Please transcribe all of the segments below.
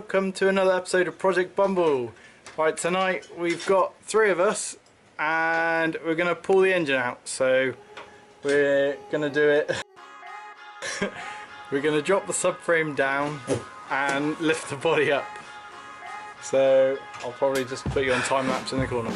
welcome to another episode of Project Bumble. Right, tonight we've got 3 of us and we're going to pull the engine out. So we're going to do it. We're going to drop the subframe down and lift the body up. So I'll probably just put you on time lapse in the corner.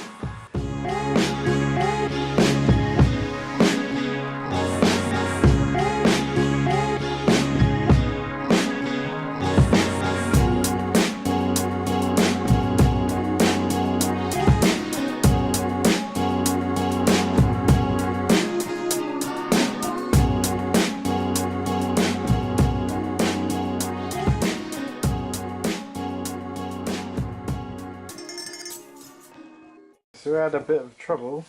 So we had a bit of trouble,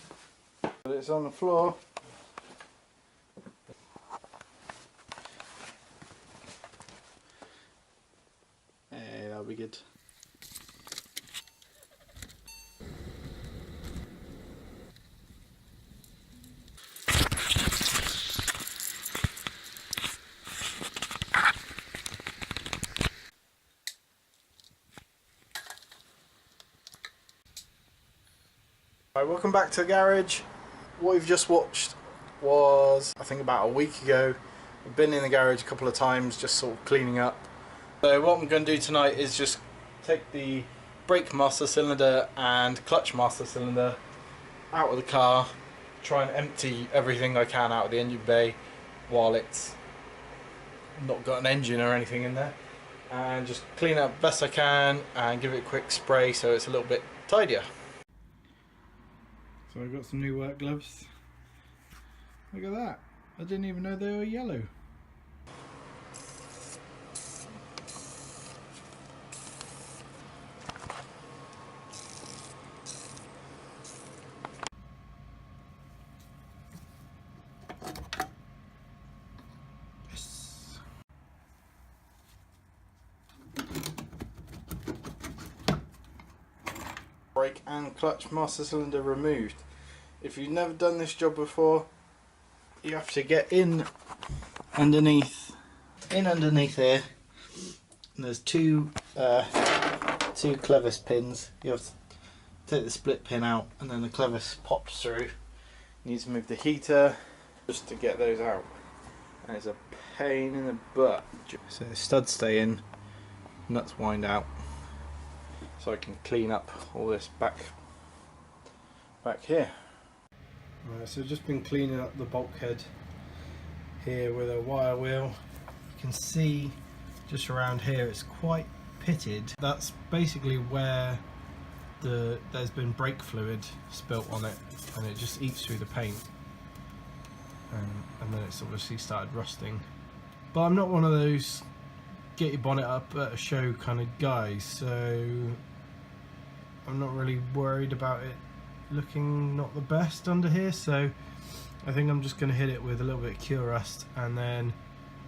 but it's on the floor. Hey, that'll be good. Right, welcome back to the garage. What you've just watched was, I think, about a week ago. I've been in the garage a couple of times just sort of cleaning up. So what I'm going to do tonight is just take the brake master cylinder and clutch master cylinder out of the car, try and empty everything I can out of the engine bay while it's not got an engine or anything in there, and just clean it up best I can and give it a quick spray so it's a little bit tidier. So I've got some new work gloves. Look at that. I didn't even know they were yellow. Yes. Brake and clutch master cylinder removed. If you've never done this job before, you have to get in underneath here. And there's two clevis pins. You have to take the split pin out, and then the clevis pops through. You need to move the heater just to get those out, and it's a pain in the butt. So the studs stay in, nuts wind out, so I can clean up all this back here. Right, so just been cleaning up the bulkhead here with a wire wheel. You can see just around here it's quite pitted. That's basically where there's been brake fluid spilt on it, and it just eats through the paint, and then it's obviously started rusting. But I'm not one of those get your bonnet up at a show kind of guys, so I'm not really worried about it looking not the best under here. So I think I'm just going to hit it with a little bit of cure rust and then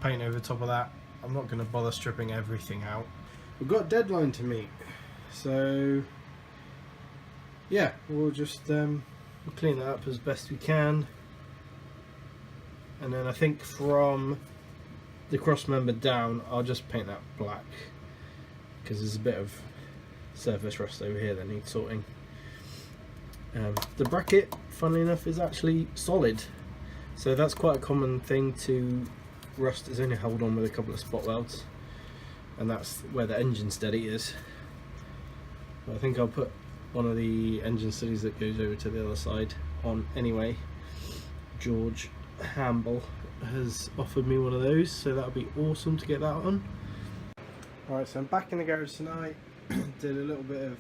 paint over the top of that. I'm not going to bother stripping everything out. We've got a deadline to meet, so yeah, we'll just we'll clean that up as best we can, and then I think from the cross member down I'll just paint that black because there's a bit of surface rust over here that needs sorting. The bracket, funnily enough, is actually solid, so that's quite a common thing to rust. Is only held on with a couple of spot welds, and that's where the engine steady is. But I think I'll put one of the engine steadies that goes over to the other side on anyway. George Hamble has offered me one of those, so that'll be awesome to get that on. Alright, so I'm back in the garage tonight. Did a little bit of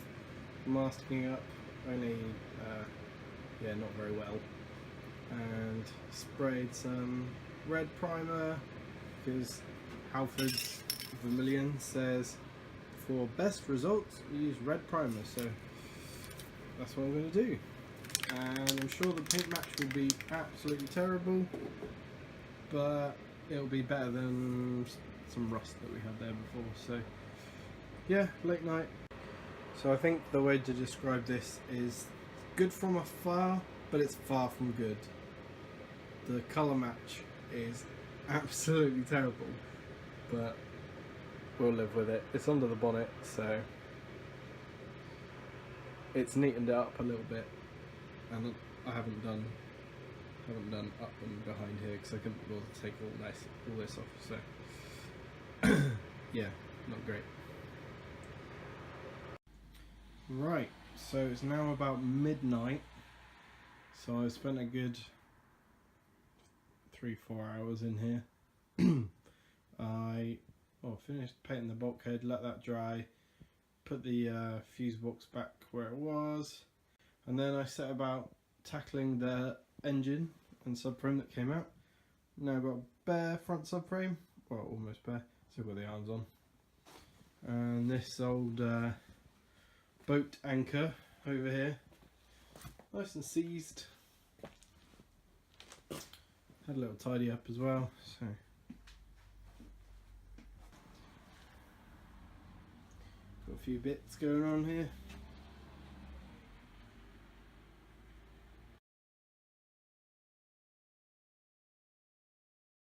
masking up, only yeah, not very well, and sprayed some red primer because Halford's Vermilion says for best results you use red primer, so that's what I'm going to do. And I'm sure the paint match will be absolutely terrible, but it'll be better than some rust that we had there before. So yeah, late night. So I think the way to describe this is good from afar, but it's far from good. The colour match is absolutely terrible, but we'll live with it. It's under the bonnet, so it's neatened it up a little bit, and I haven't done up and behind here because I couldn't bother to take all this off. So yeah, not great. Right, so it's now about midnight. So I spent a good 3-4 hours in here. I finished painting the bulkhead, let that dry, put the fuse box back where it was, and then I set about tackling the engine and subframe that came out. Now I've got a bare front subframe, well almost bare, still got the arms on, and this old boat anchor over here, nice and seized. Had a little tidy up as well, so got a few bits going on here.